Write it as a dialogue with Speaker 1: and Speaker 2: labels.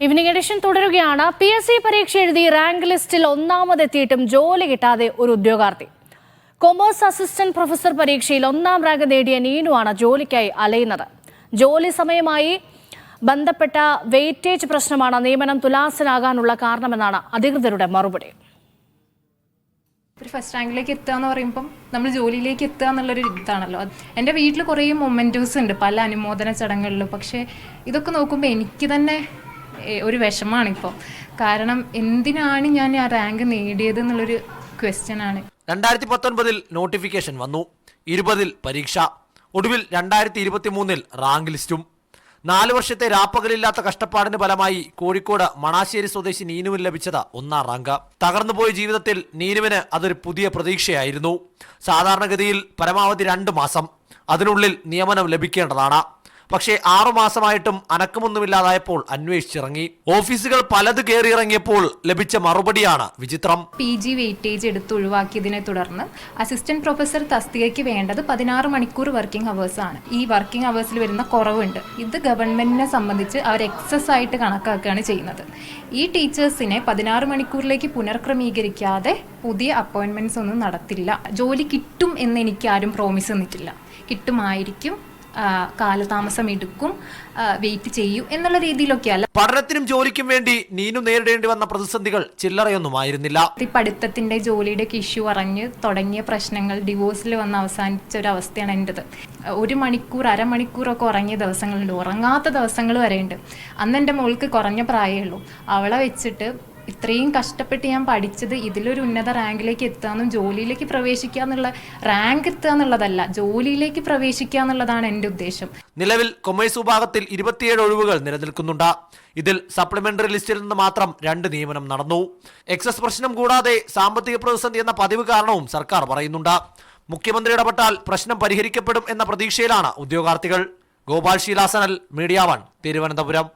Speaker 1: Evening edition തുടരുകയാണ്. PSC പരീക്ഷ എഴുതി റാങ്ക് ലിസ്റ്റിൽ ഒന്നാമതെത്തിയിട്ടും ജോലി കിട്ടാതെ ഒരു ഉദ്യോഗാർത്ഥി. കൊമേഴ്സ് അസിസ്റ്റന്റ് പ്രൊഫസർ പരീക്ഷയിൽ ഒന്നാം റാങ്ക് നേടിയ നീനുവാണ് ജോലിക്കായി അലയുന്നത്. ജോലി സമയമായി ബന്ധപ്പെട്ട വെയിറ്റേജ് പ്രശ്നമാണ് നിയമനം തുലാസിലാകാനുള്ള കാരണമെന്നാണ് അധികൃതരുടെ മറുപടി.
Speaker 2: ഒരു ഫസ്റ്റ് റാങ്കിലേക്ക് എത്തുക എന്ന് പറയുമ്പം നമ്മൾ ജോലിയിലേക്ക് എത്തുക എന്നുള്ളൊരു ഇതാണല്ലോ. എൻ്റെ വീട്ടിൽ കുറേ മൊമെൻറ്റോസ് ഉണ്ട് പല അനുമോദന ചടങ്ങുകളിലും. പക്ഷേ ഇതൊക്കെ നോക്കുമ്പോൾ എനിക്ക് തന്നെ ഒരു വിഷമാണിപ്പോൾ. കാരണം എന്തിനാണ് ഞാൻ ആ റാങ്ക് നേടിയത് എന്നുള്ളൊരു ക്വസ്റ്റ്യനാണ്.
Speaker 3: 2019 നോട്ടിഫിക്കേഷൻ വന്നു, 20 പരീക്ഷ, ഒടുവിൽ 2023 റാങ്ക് ലിസ്റ്റും. 4 വർഷത്തെ രാപ്പകലില്ലാത്ത കഷ്ടപ്പാടിന് ഫലമായി കോഴിക്കോട് മണാശ്ശേരി സ്വദേശി നീനുവിന് ലഭിച്ചത് ഒന്നാം റാങ്ക്. തകർന്നുപോയ ജീവിതത്തിൽ നീനുവിന് അതൊരു പുതിയ പ്രതീക്ഷയായിരുന്നു. സാധാരണഗതിയിൽ പരമാവധി 2 മാസം അതിനുള്ളിൽ നിയമനം ലഭിക്കേണ്ടതാണ്. പക്ഷേ 6 മാസമായിട്ടും അനക്കമൊന്നുമില്ലാതായപ്പോൾ അന്വേഷിച്ചിറങ്ങി. ഓഫീസുകൾ പലത് കയറിയിറങ്ങിയപ്പോൾ ലഭിച്ച മറുപടിയാണ് വിചിത്രം.
Speaker 2: PG വെയിറ്റേജ് എടുത്ത് ഒഴിവാക്കിയതിനെ തുടർന്ന് അസിസ്റ്റന്റ് പ്രൊഫസർ തസ്തികയ്ക്ക് വേണ്ടത് 16 മണിക്കൂർ വർക്കിംഗ് അവേഴ്സ് ആണ്. ഈ വർക്കിംഗ് അവേഴ്സിൽ വരുന്ന കുറവുണ്ട്. ഇത് ഗവൺമെന്റിനെ സംബന്ധിച്ച് അവർ എക്സസ് ആയിട്ട് കണക്കാക്കുകയാണ് ചെയ്യുന്നത്. ഈ ടീച്ചേഴ്സിനെ 16 മണിക്കൂറിലേക്ക് പുനർക്രമീകരിക്കാതെ പുതിയ അപ്പോയിന്റ്മെന്റ്സ് ഒന്നും നടത്തില്ല. ജോലി കിട്ടും എന്ന് എനിക്ക് ആരും പ്രോമിസ് തന്നിട്ടില്ല. കിട്ടുമായിരിക്കും, കാലതാമസം എടുക്കും, വെയിറ്റ് ചെയ്യൂ എന്നുള്ള രീതിയിലൊക്കെയല്ല.
Speaker 3: പഠനത്തിനും ജോലിക്കും വേണ്ടി നീനു നേരിടേണ്ടി വന്ന പ്രതിസന്ധികൾ ചില്ലറയൊന്നുമായിരുന്നില്ല.
Speaker 2: പഠിത്തത്തിന്റെ ജോലിയുടെ ഇഷ്യൂ അറിഞ്ഞ് തുടങ്ങിയ പ്രശ്നങ്ങൾ ഡിവോഴ്സിൽ വന്ന് അവസാനിച്ച ഒരു അവസ്ഥയാണ് എൻ്റെത്. 1 മണിക്കൂർ, അരമണിക്കൂറൊക്കെ ഉറങ്ങിയ ദിവസങ്ങളുണ്ട്, ഉറങ്ങാത്ത ദിവസങ്ങൾ വരെയുണ്ട്. അന്ന് എൻ്റെ മോൾക്ക് കുറഞ്ഞ പ്രായമേ ഉള്ളൂ. അവളെ വെച്ചിട്ട് ഇത്രയും കഷ്ടപ്പെട്ട് ഞാൻ പഠിച്ചത് ഇതിലൊരു ഉന്നത റാങ്കിലേക്ക് എത്താന്നും ജോലിയിലേക്ക് പ്രവേശിക്കുക എന്നുള്ള, റാങ്ക് എത്തുക എന്നുള്ളതല്ല, ജോലിയിലേക്ക് പ്രവേശിക്കുക എന്നുള്ളതാണ് എൻ്റെ ഉദ്ദേശം.
Speaker 3: നിലവിൽ കൊമേഴ്സ് വിഭാഗത്തിൽ 27 ഒഴിവുകൾ നിലനിൽക്കുന്നുണ്ട്. ഇതിൽ സപ്ലിമെന്ററി ലിസ്റ്റിൽ നിന്ന് മാത്രം 2 നിയമനം നടന്നു. എക്സസ് പ്രശ്നം കൂടാതെ സാമ്പത്തിക പ്രതിസന്ധി എന്ന പതിവ് കാരണവും സർക്കാർ പറയുന്നുണ്ട്. മുഖ്യമന്ത്രി ഇടപെട്ടാൽ പ്രശ്നം പരിഹരിക്കപ്പെടും എന്ന പ്രതീക്ഷയിലാണ് ഉദ്യോഗാർത്ഥികൾ. ഗോപാൽ ശീലാസനൽ, മീഡിയ 1, തിരുവനന്തപുരം.